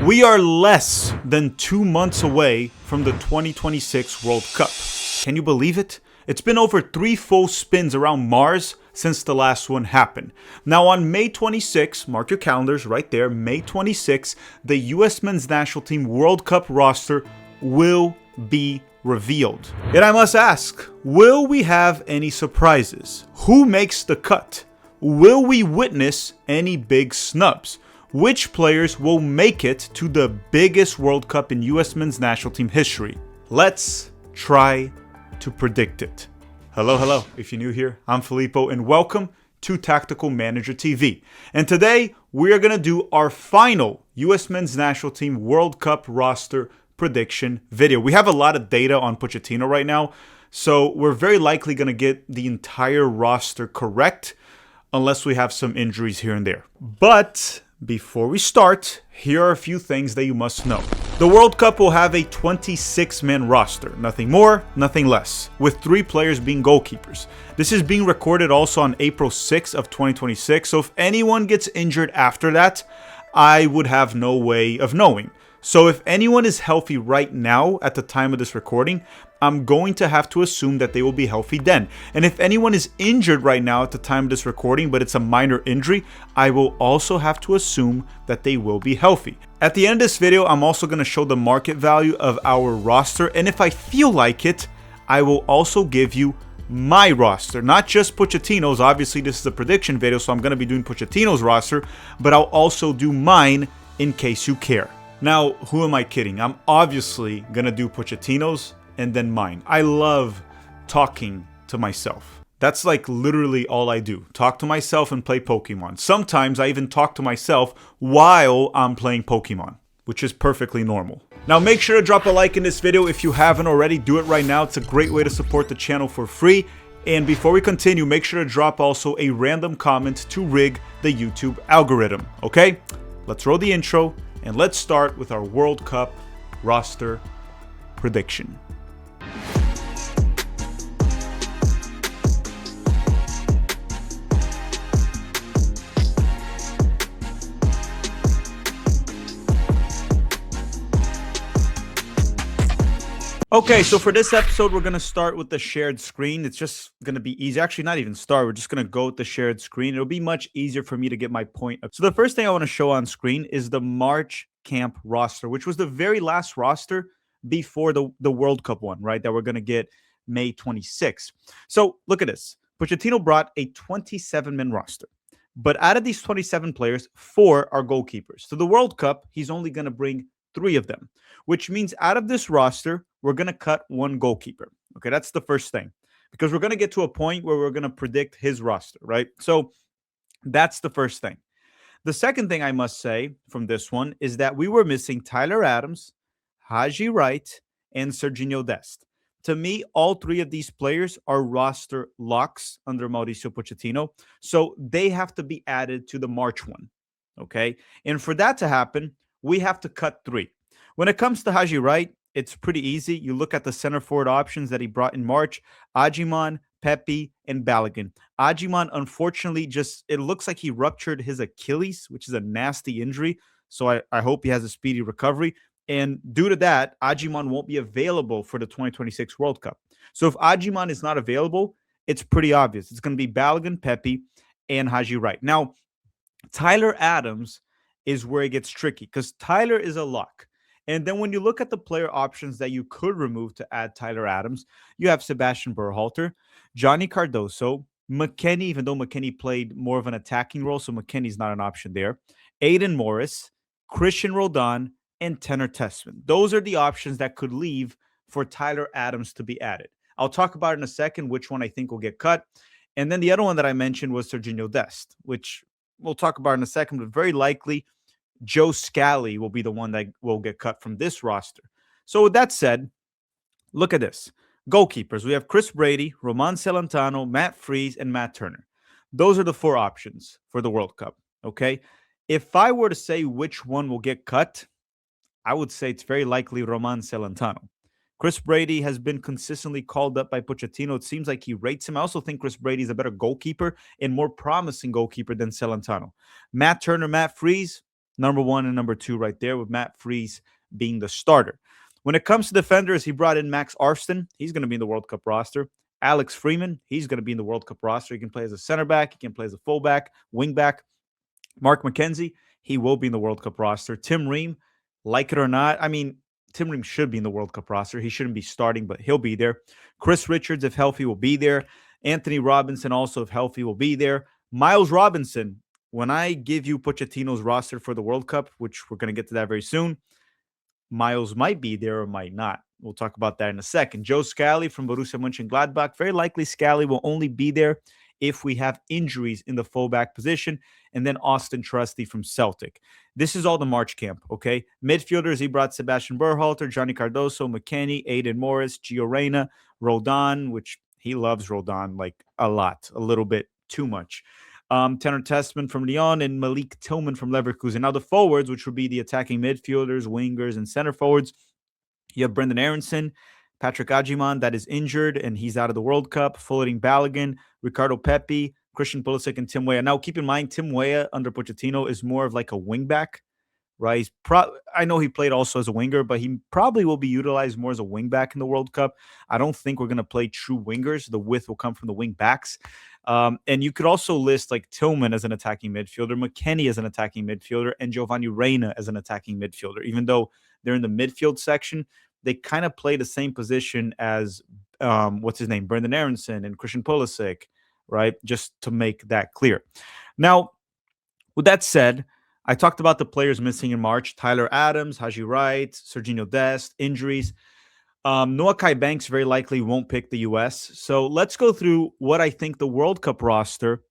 We are less than 2 months away from the 2026 World Cup. Can you believe it? It's been over 3 full spins around Mars since the last one happened. Now on May 26, mark your calendars right there, May 26, the US men's national team World Cup roster will be revealed. Yet I must ask, will we have any surprises? Who makes the cut? Will we witness any big snubs? Which players will make it to the biggest World Cup in US men's national team history? Let's try to predict it. Hello. If you're new here, I'm Filippo and welcome to Tactical Manager TV. And today we are going to do our final US men's national team World Cup roster prediction video. We have a lot of data on Pochettino right now, so we're very likely going to get the entire roster correct unless we have some injuries here and there. But before we start, here are a few things that you must know. The World Cup will have a 26-man roster, nothing more, nothing less, with 3 players being goalkeepers. This is being recorded also on April 6th of 2026, so if anyone gets injured after that, I would have no way of knowing. So if anyone is healthy right now at the time of this recording, I'm going to have to assume that they will be healthy then. And if anyone is injured right now at the time of this recording, but it's a minor injury, I will also have to assume that they will be healthy. At the end of this video, I'm also going to show the market value of our roster. And if I feel like it, I will also give you my roster, not just Pochettino's. Obviously, this is a prediction video, so I'm going to be doing Pochettino's roster, but I'll also do mine in case you care. Now, who am I kidding? I'm obviously going to do Pochettino's and then mine. I love talking to myself. That's like literally all I do. Talk to myself and play Pokemon. Sometimes I even talk to myself while I'm playing Pokemon, which is perfectly normal. Now make sure to drop a like in this video if you haven't already. Do it right now. It's a great way to support the channel for free. And before we continue, make sure to drop also a random comment to rig the YouTube algorithm. Okay? Let's roll the intro. And let's start with our World Cup roster prediction. Okay, so for this episode, we're going to start with the shared screen. It's just going to be easy. Actually, not even start. We're just going to go with the shared screen. It'll be much easier for me to get my point up. So the first thing I want to show on screen is the March camp roster, which was the very last roster before the World Cup one, right? That we're going to get May 26th. So look at this. Pochettino brought a 27-man roster. But out of these 27 players, 4 are goalkeepers. So the World Cup, he's only going to bring 3 of them, which means out of this roster, we're going to cut 1 goalkeeper. Okay, that's the first thing, because we're going to get to a point where we're going to predict his roster, right? So that's the first thing. The second thing I must say from this one is that we were missing Tyler Adams, Haji Wright, and Serginho Dest. To me, all 3 of these players are roster locks under Mauricio Pochettino, so they have to be added to the March one, okay? And for that to happen, we have to cut 3. When it comes to Haji Wright, it's pretty easy. You look at the center forward options that he brought in March: Ajiman, Pepe, and Balogun. Ajiman, unfortunately, it looks like he ruptured his Achilles, which is a nasty injury. So I hope he has a speedy recovery. And due to that, Ajiman won't be available for the 2026 World Cup. So if Ajiman is not available, it's pretty obvious. It's going to be Balogun, Pepe, and Haji Wright. Now, Tyler Adams is where it gets tricky because Tyler is a lock. And then when you look at the player options that you could remove to add Tyler Adams, you have Sebastian Berhalter, Johnny Cardoso, McKennie, even though McKennie played more of an attacking role, so McKennie's not an option there, Aiden Morris, Christian Roldan, and Tenor Tessman. Those are the options that could leave for Tyler Adams to be added. I'll talk about in a second which one I think will get cut. And then the other one that I mentioned was Serginho Dest, which we'll talk about in a second, but very likely Joe Scally will be the one that will get cut from this roster. So with that said, look at this. Goalkeepers, we have Chris Brady, Roman Celentano, Matt Freese, and Matt Turner. Those are the 4 options for the World Cup, okay? If I were to say which one will get cut, I would say it's very likely Roman Celentano. Chris Brady has been consistently called up by Pochettino. It seems like he rates him. I also think Chris Brady is a better goalkeeper and more promising goalkeeper than Celentano. Matt Turner, Matt Freese, number one and number two right there, with Matt Freese being the starter. When it comes to defenders, he brought in Max Arfsten. He's going to be in the World Cup roster. Alex Freeman, he's going to be in the World Cup roster. He can play as a center back. He can play as a fullback, wing back. Mark McKenzie, he will be in the World Cup roster. Tim Ream, like it or not, I mean, Tim Ream should be in the World Cup roster. He shouldn't be starting, but he'll be there. Chris Richards, if healthy, will be there. Anthony Robinson, also, if healthy, will be there. Miles Robinson, when I give you Pochettino's roster for the World Cup, which we're going to get to that very soon, Miles might be there or might not. We'll talk about that in a second. Joe Scally from Borussia Mönchengladbach. Very likely Scally will only be there if we have injuries in the fullback position. And then Austin Trusty from Celtic. This is all the March camp, okay? Midfielders, he brought Sebastian Berhalter, Johnny Cardoso, McKennie, Aiden Morris, Gio Reyna, Roldan, which he loves Roldan like a lot, a little bit too much. Tanner Testman from Lyon and Malik Tillman from Leverkusen. Now the forwards, which would be the attacking midfielders, wingers, and center forwards, you have Brendan Aronson, Patrick Agyemang, that is injured, and he's out of the World Cup. Fullerton Balogun, Ricardo Pepi, Christian Pulisic, and Tim Weah. Now, keep in mind, Tim Weah under Pochettino is more of like a wingback, right? I know he played also as a winger, but he probably will be utilized more as a wingback in the World Cup. I don't think we're going to play true wingers. The width will come from the wing backs. And you could also list like Tillman as an attacking midfielder, McKennie as an attacking midfielder, and Giovanni Reyna as an attacking midfielder. Even though they're in the midfield section, they kind of play the same position as, what's his name, Brendan Aronson and Christian Pulisic, right? Just to make that clear. Now, with that said, I talked about the players missing in March: Tyler Adams, Haji Wright, Serginho Dest, injuries. Noah Kai Banks very likely won't pick the U.S. So let's go through what I think the World Cup roster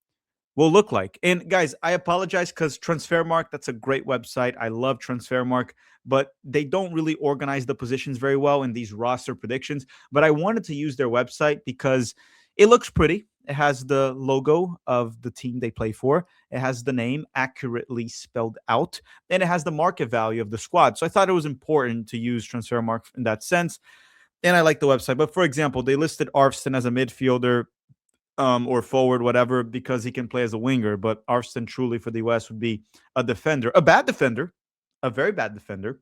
will look like. And guys, I apologize because Transfermarkt, that's a great website. I love Transfermarkt, but they don't really organize the positions very well in these roster predictions. But I wanted to use their website because it looks pretty. It has the logo of the team they play for. It has the name accurately spelled out, and it has the market value of the squad. So I thought it was important to use Transfermarkt in that sense. And I like the website. But for example, they listed Arfsten as a midfielder, or forward, whatever, because he can play as a winger. But Arfsten truly for the US would be a defender, a bad defender, a very bad defender,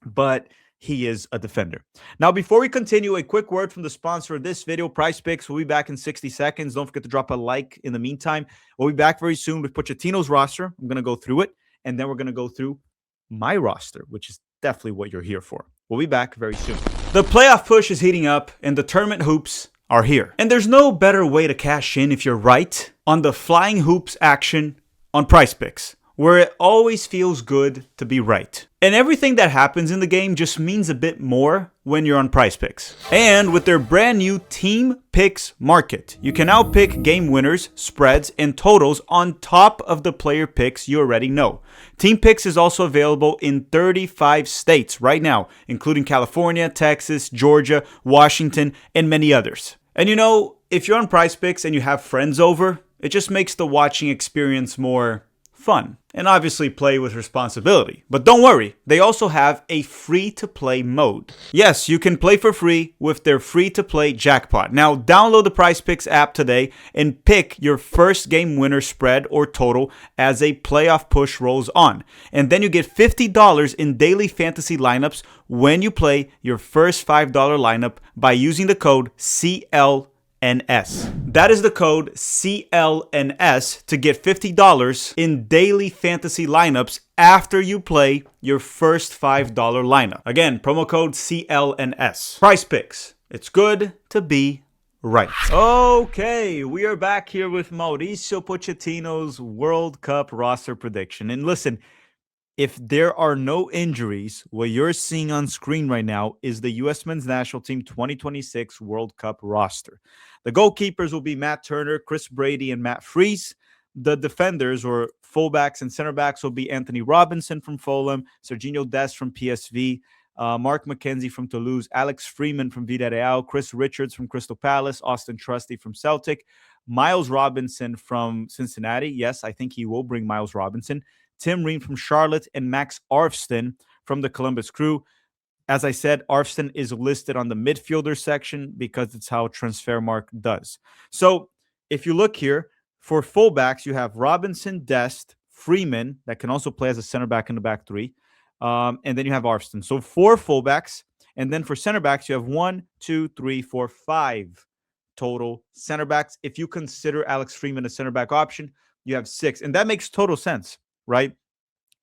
but he is a defender. Now, before we continue, a quick word from the sponsor of this video, Price Picks. We'll be back in 60 seconds. Don't forget to drop a like in the meantime. We'll be back very soon with Pochettino's roster. I'm going to go through it, and then we're going to go through my roster, which is definitely what you're here for. We'll be back very soon. The playoff push is heating up, and the tournament hoops are here. And there's no better way to cash in if you're right on the flying hoops action on Price Picks, where it always feels good to be right. And everything that happens in the game just means a bit more when you're on Price Picks. And with their brand new Team Picks Market, you can now pick game winners, spreads, and totals on top of the player picks you already know. Team Picks is also available in 35 states right now, including California, Texas, Georgia, Washington, and many others. And you know, if you're on Price Picks and you have friends over, it just makes the watching experience more fun. And obviously play with responsibility. But don't worry, they also have a free-to-play mode. Yes, you can play for free with their free-to-play jackpot. Now, download the Price Picks app today and pick your first game winner, spread, or total as a playoff push rolls on. And then you get $50 in daily fantasy lineups when you play your first $5 lineup by using the code CLNS. That is the code CLNS to get $50 in daily fantasy lineups after you play your first $5 lineup. Again, promo code CLNS. Price Picks. It's good to be right. Okay, we are back here with Mauricio Pochettino's World Cup roster prediction. And listen, if there are no injuries, what you're seeing on screen right now is the U.S. Men's National Team 2026 World Cup roster. The goalkeepers will be Matt Turner, Chris Brady, and Matt Freese. The defenders, or fullbacks and center backs, will be Anthony Robinson from Fulham, Serginho Dest from PSV, Mark McKenzie from Toulouse, Alex Freeman from Villarreal, Chris Richards from Crystal Palace, Austin Trusty from Celtic, Miles Robinson from Cincinnati. Yes, I think he will bring Miles Robinson. Tim Ream from Charlotte, and Max Arfsten from the Columbus Crew. As I said, Arfsten is listed on the midfielder section because it's how Transfermarkt does. So if you look here, for fullbacks, you have Robinson, Dest, Freeman, that can also play as a center back in the back three. And then you have Arfston. So 4 fullbacks. And then for center backs, you have 1, 2, 3, 4, 5 total center backs. If you consider Alex Freeman a center back option, you have 6. And that makes total sense, right?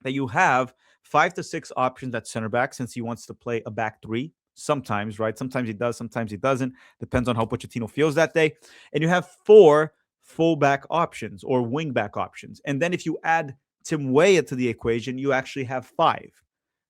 That you have 5 to 6 options at center back since he wants to play a back three sometimes, right? Sometimes he does, sometimes he doesn't. Depends on how Pochettino feels that day. And you have 4 fullback options or wing back options. And then if you add Tim Weah to the equation, you actually have 5.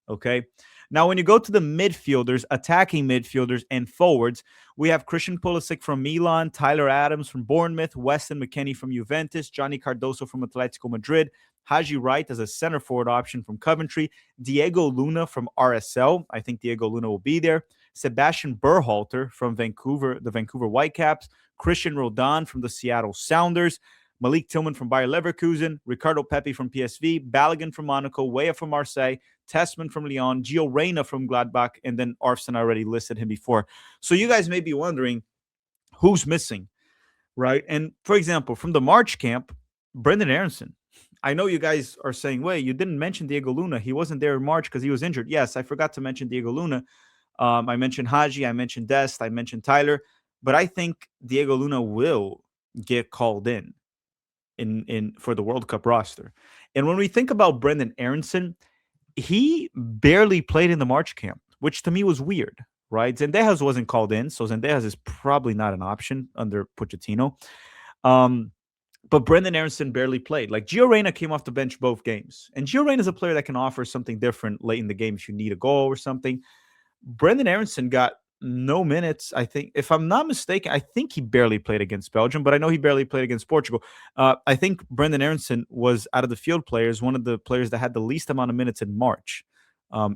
Okay. Now, when you go to the midfielders, attacking midfielders and forwards, we have Christian Pulisic from Milan, Tyler Adams from Bournemouth, Weston McKennie from Juventus, Johnny Cardoso from Atletico Madrid, Haji Wright as a center forward option from Coventry, Diego Luna from RSL. I think Diego Luna will be there. Sebastian Berhalter from Vancouver, the Vancouver Whitecaps, Christian Roldan from the Seattle Sounders, Malik Tillman from Bayer Leverkusen, Ricardo Pepi from PSV, Balogun from Monaco, Weah from Marseille, Tessman from Lyon, Gio Reyna from Gladbach, and then Arfsen, I already listed him before. So you guys may be wondering who's missing, right? And for example, from the March camp, Brendan Aronson. I know you guys are saying, wait, you didn't mention Diego Luna. He wasn't there in March because he was injured. Yes, I forgot to mention Diego Luna. I mentioned Haji, I mentioned Dest, I mentioned Tyler, but I think Diego Luna will get called in for the World Cup roster. And when we think about Brendan Aronson, he barely played in the March camp, which to me was weird, right? Zendejas wasn't called in, so Zendejas is probably not an option under Pochettino. But Brendan Aronson barely played. Like Gio Reyna came off the bench both games. And Gio Reyna is a player that can offer something different late in the game if you need a goal or something. Brendan Aronson got no minutes. I think, if I'm not mistaken, I think he barely played against Belgium, but I know he barely played against Portugal. I think Brendan Aronson was, out of the field players, one of the players that had the least amount of minutes in March.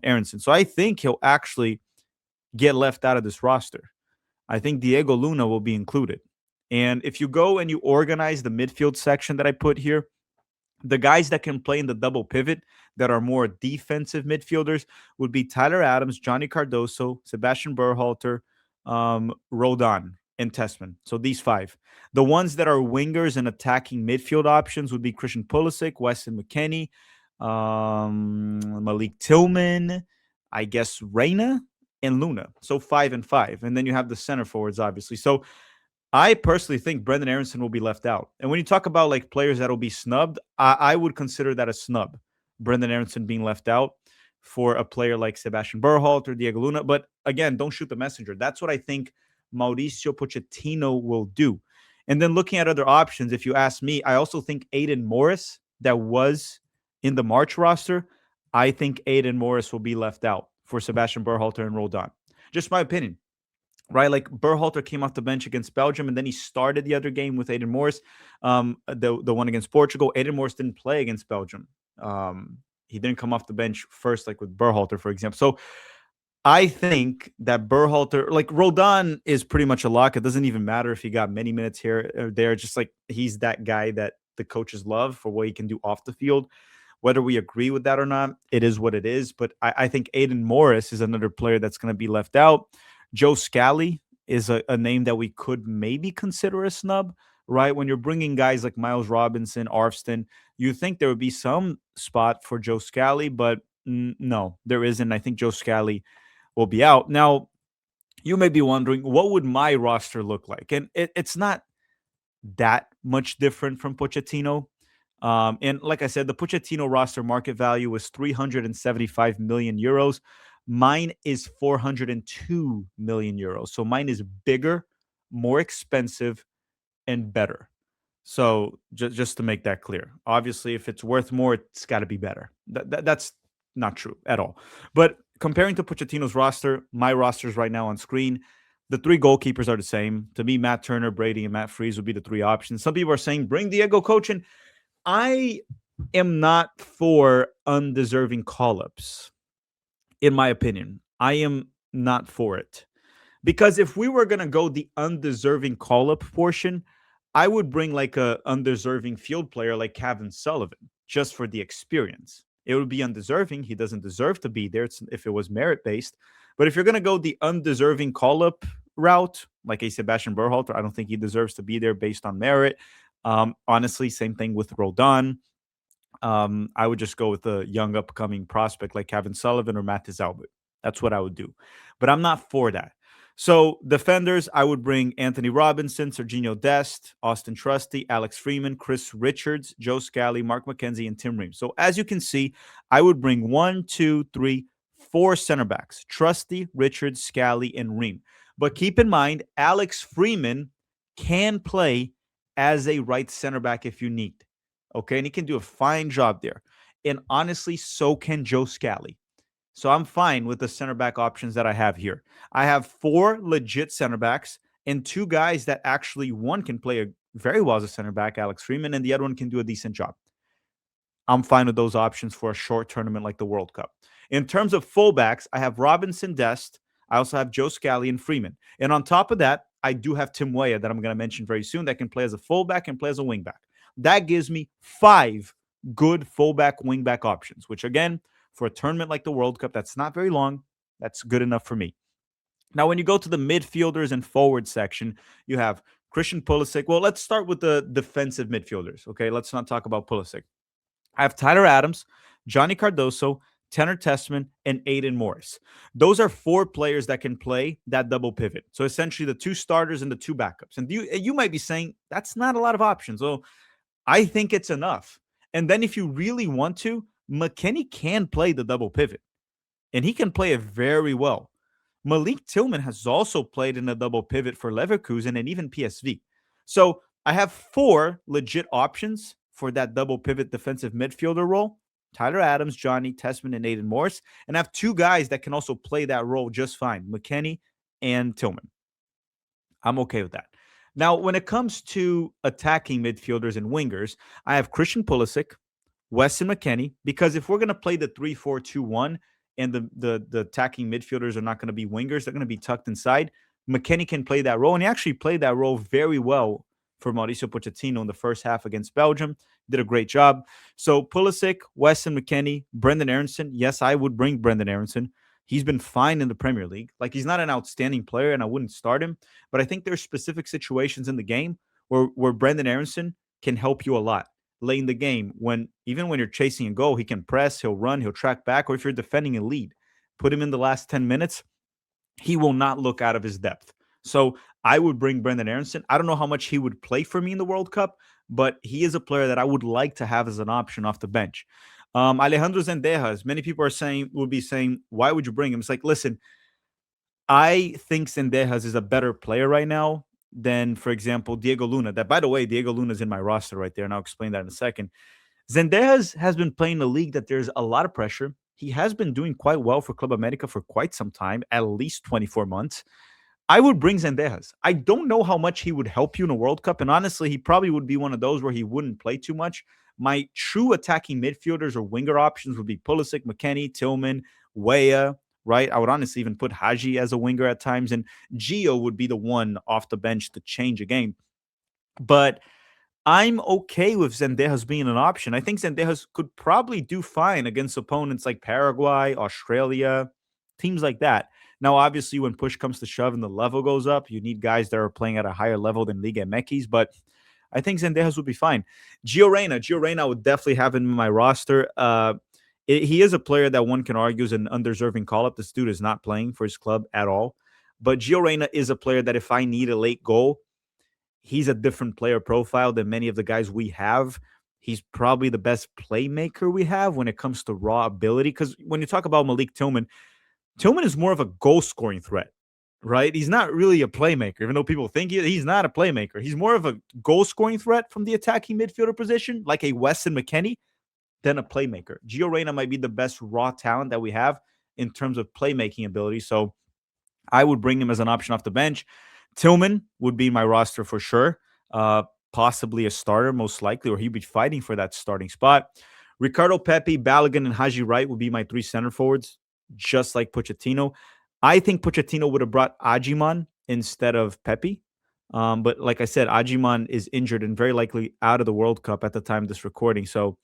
Aronson. So I think he'll actually get left out of this roster. I think Diego Luna will be included. And if you go and you organize the midfield section that I put here, the guys that can play in the double pivot that are more defensive midfielders would be Tyler Adams, Johnny Cardoso, Sebastian Berhalter, Roldan, and Tessman. So these 5. The ones that are wingers and attacking midfield options would be Christian Pulisic, Weston McKennie, Malik Tillman, I guess Reyna, and Luna. So 5 and 5. And then you have the center forwards, obviously. So I personally think Brendan Aronson will be left out. And when you talk about like players that will be snubbed, I would consider that a snub. Brendan Aronson being left out for a player like Sebastian Berhalter or Diego Luna. But again, don't shoot the messenger. That's what I think Mauricio Pochettino will do. And then looking at other options, if you ask me, I also think Aiden Morris, that was in the March roster, I think Aiden Morris will be left out for Sebastian Berhalter and Roldan. Just my opinion. Right, like Berhalter came off the bench against Belgium, and then he started the other game with Aiden Morris, the one against Portugal. Aiden Morris didn't play against Belgium. He didn't come off the bench first, like with Berhalter, for example. So I think that Berhalter, like Roldan, is pretty much a lock. It doesn't even matter if he got many minutes here or there. Just like he's that guy that the coaches love for what he can do off the field. Whether we agree with that or not, it is what it is. But I think Aiden Morris is another player that's going to be left out. Joe Scally is a name that we could maybe consider a snub, right? When you're bringing guys like Miles Robinson, Arfston, you think there would be some spot for Joe Scally, but no, there isn't. I think Joe Scally will be out. Now, you may be wondering, what would my roster look like? And it's not that much different from Pochettino. And like I said, the Pochettino roster market value was 375 million euros. Mine is 402 million euros. So mine is bigger, more expensive, and better. So just to make that clear, obviously, if it's worth more, it's got to be better. That's not true at all. But comparing to Pochettino's roster, my roster is right now on screen. The 3 goalkeepers are the same. To me, Matt Turner, Brady, and Matt Freese would be the 3 options. Some people are saying, bring Diego Coach in. I am not for undeserving call-ups. In my opinion, I am not for it. Because if we were going to go the undeserving call-up portion, I would bring like a undeserving field player like Kevin Sullivan just for the experience. It would be undeserving. He doesn't deserve to be there if it was merit-based. But if you're going to go the undeserving call-up route, like a Sebastian Berhalter, I don't think he deserves to be there based on merit. Honestly, same thing with Roldan. I would just go with a young upcoming prospect like Kevin Sullivan or Mathis Albert. That's what I would do. But I'm not for that. So defenders, I would bring Anthony Robinson, Serginho Dest, Austin Trusty, Alex Freeman, Chris Richards, Joe Scally, Mark McKenzie, and Tim Ream. So as you can see, I would bring one, two, three, four center backs: Trusty, Richards, Scally, and Ream. But keep in mind, Alex Freeman can play as a right center back if you need. Okay. And he can do a fine job there. And honestly, so can Joe Scally. So I'm fine with the center back options that I have here. I have four legit center backs and two guys that actually one can play very well as a center back, Alex Freeman, and the other one can do a decent job. I'm fine with those options for a short tournament like the World Cup. In terms of fullbacks, I have Robinson, Dest. I also have Joe Scally and Freeman. And on top of that, I do have Tim Weah that I'm going to mention very soon that can play as a fullback and play as a wingback. That gives me five good fullback, wingback options, which again, for a tournament like the World Cup, that's not very long. That's good enough for me. Now, when you go to the midfielders and forward section, you have Christian Pulisic. Well, let's start with the defensive midfielders. Okay, let's not talk about Pulisic. I have Tyler Adams, Johnny Cardoso, Tanner Tessman, and Aiden Morris. Those are four players that can play that double pivot. So essentially the two starters and the two backups. And you might be saying, that's not a lot of options. Well, I think it's enough. And then if you really want to, McKennie can play the double pivot, and he can play it very well. Malik Tillman has also played in a double pivot for Leverkusen and even PSV. So I have four legit options for that double pivot defensive midfielder role: Tyler Adams, Johnny Tessman, and Aiden Morris. And I have two guys that can also play that role just fine: McKennie and Tillman. I'm okay with that. Now, when it comes to attacking midfielders and wingers, I have Christian Pulisic, Weston McKennie, because if we're going to play the 3-4-2-1 and the attacking midfielders are not going to be wingers, they're going to be tucked inside, McKennie can play that role. And he actually played that role very well for Mauricio Pochettino in the first half against Belgium. Did a great job. So Pulisic, Weston McKennie, Brendan Aronson. Yes, I would bring Brendan Aronson. He's been fine in the Premier League. Like, he's not an outstanding player, and I wouldn't start him. But I think there's specific situations in the game where Brendan Aronson can help you a lot late in the game. Even when you're chasing a goal, he can press, he'll run, he'll track back, or if you're defending a lead, put him in the last 10 minutes, he will not look out of his depth. So I would bring Brendan Aronson. I don't know how much he would play for me in the World Cup, but he is a player that I would like to have as an option off the bench. Alejandro Zendejas, many people would be saying, why would you bring him? It's like, listen, I think Zendejas is a better player right now than, for example, Diego Luna. That, by the way, Diego Luna is in my roster right there, and I'll explain that in a second. Zendejas has been playing a league that there's a lot of pressure. He has been doing quite well for Club America for quite some time, at least 24 months. I would bring Zendejas. I don't know how much he would help you in a World Cup, and honestly, he probably would be one of those where he wouldn't play too much. My true attacking midfielders or winger options would be Pulisic, McKennie, Tillman, Weah, right? I would honestly even put Haji as a winger at times, and Gio would be the one off the bench to change a game. But I'm okay with Zendejas being an option. I think Zendejas could probably do fine against opponents like Paraguay, Australia, teams like that. Now, obviously, when push comes to shove and the level goes up, you need guys that are playing at a higher level than Liga MX, but I think Zendejas would be fine. Gio Reyna, I would definitely have him in my roster. He is a player that one can argue is an undeserving call-up. This dude is not playing for his club at all. But Gio Reyna is a player that if I need a late goal, he's a different player profile than many of the guys we have. He's probably the best playmaker we have when it comes to raw ability. Because when you talk about Malik Tillman, Tillman is more of a goal-scoring threat, right? He's not really a playmaker, even though people think he's not a playmaker. He's more of a goal-scoring threat from the attacking midfielder position, like a Weston McKennie, than a playmaker. Gio Reyna might be the best raw talent that we have in terms of playmaking ability. So I would bring him as an option off the bench. Tillman would be my roster for sure. Possibly a starter, most likely, or he'd be fighting for that starting spot. Ricardo Pepi, Balogun, and Haji Wright would be my three center forwards, just like Pochettino. I think Pochettino would have brought Ajiman instead of Pepi. But like I said, Ajiman is injured and very likely out of the World Cup at the time of this recording. So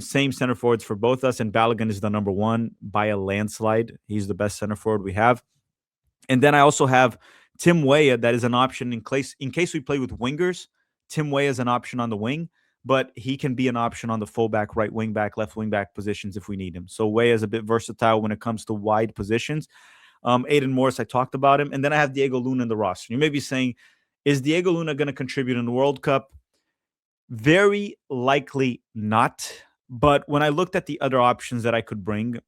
same center forwards for both us, and Balogun is the number one by a landslide. He's the best center forward we have. And then I also have Tim Weah, that is an option in case we play with wingers. Tim Weah is an option on the wing. but he can be an option on the fullback, right wing back, left wing back positions if we need him. So Way is a bit versatile when it comes to wide positions. Aiden Morris, I talked about him. And then I have Diego Luna in the roster. You may be saying, is Diego Luna going to contribute in the World Cup? Very likely not. But when I looked at the other options that I could bring,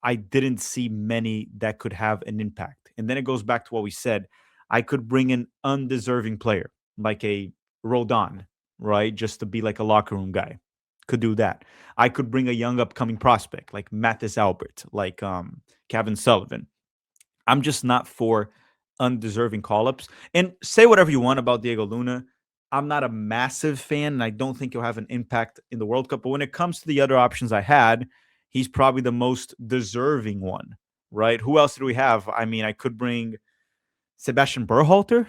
I didn't see many that could have an impact. And then it goes back to what we said. I could bring an undeserving player like a Rodon, right? Just to be like a locker room guy. Could do that. I could bring a young upcoming prospect like Mathis Albert, like Kevin Sullivan. I'm just not for undeserving call ups. And say whatever you want about Diego Luna. I'm not a massive fan, and I don't think he'll have an impact in the World Cup. But when it comes to the other options I had, he's probably the most deserving one, right? Who else do we have? I mean, I could bring Sebastian Berhalter.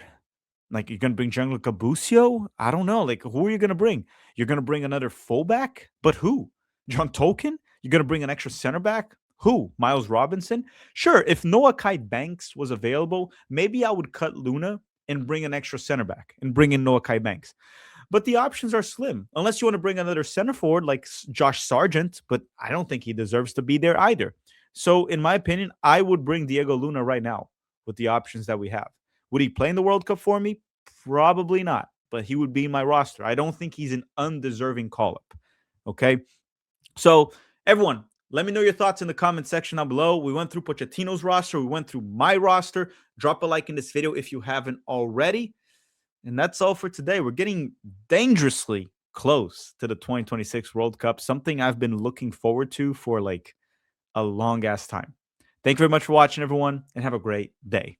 Like, you're going to bring Gianluca Busio? I don't know. Like, who are you going to bring? You're going to bring another fullback? But who? John Tolkien? You're going to bring an extra center back? Who? Miles Robinson? Sure, if Noah Kai Banks was available, maybe I would cut Luna and bring an extra center back and bring in Noah Kai Banks. But the options are slim, unless you want to bring another center forward like Josh Sargent, but I don't think he deserves to be there either. So, in my opinion, I would bring Diego Luna right now with the options that we have. Would he play in the World Cup for me? Probably not, but he would be in my roster. I don't think he's an undeserving call up. Okay. So, everyone, let me know your thoughts in the comment section down below. We went through Pochettino's roster, we went through my roster. Drop a like in this video if you haven't already. And that's all for today. We're getting dangerously close to the 2026 World Cup, something I've been looking forward to for like a long ass time. Thank you very much for watching, everyone, and have a great day.